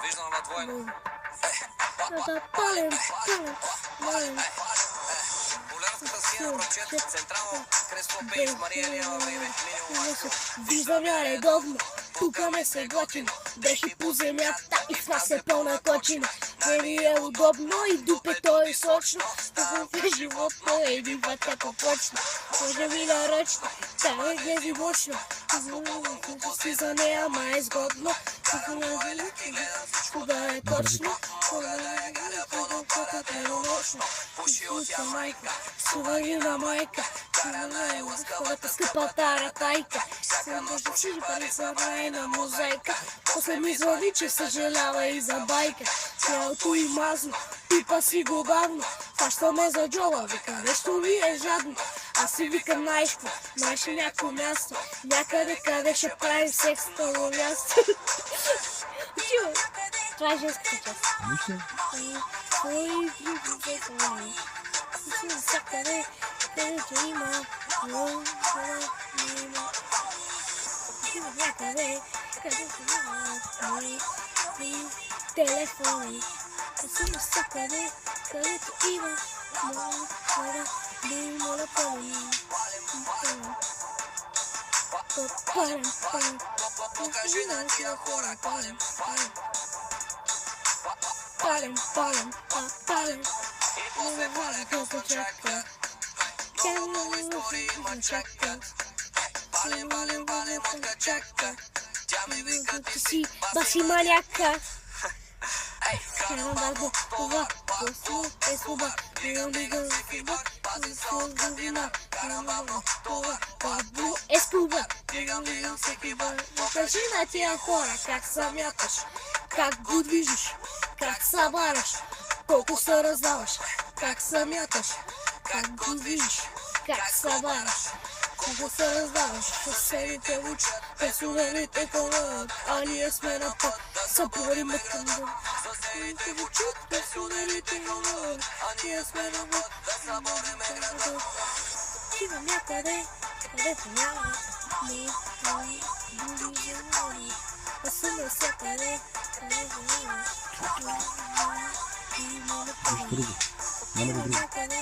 Виждам на двойно. Полярската схема, братчет, централно, Креспо Пейс, Мария Елиева, време, минимум. Виждам я редовно, тук ме се готино, дрехи по земята и това се пълна точина. Не ми е удобно и дупето е сочно, тук е животно и бивата попочна. Може ми наръчно, тя е гледи мощно, си за нея ма е сгодно. Кога е точно, Пуши от тя майка, Суварина майка, хората скъпа тара тайка. Може да си пари са на мозайка. После ми звъни, че съжалява и за байка. Тялото и мазно, пипа си го бавно. Фаща ме за джоба, вика нещо ми е жадно. Аз си викам найшко, знаеш ли някакво място, някъде къде ще правим секс на място. Това е женската част. Всякъде, където има, някъде, където има телефони. Всякъде, където има, моля пълни. покажи на тия хора, палем. И после валя като чака, много истории има чака. Палем, мътка чака, тя ми вика ти си баси маняка. Ей, Карам барбо, това, послу, е слуба, приемига, Ескуба, покажи на тия хора как съмяташ, как го движиш, как събараш, колко се раздаваш, как съмяташ, как го движиш, как събараш, колко се раздаваш, съседите учат, персоналите хора, а ние сме на път, събориме към дъм. Съседите учат, персоналите хора, а ние сме на път, да събориме към дъм. Идвам някъде, където няма други земани. Аз съм навсякъде, където няма. Нещо друго. Няма да друго.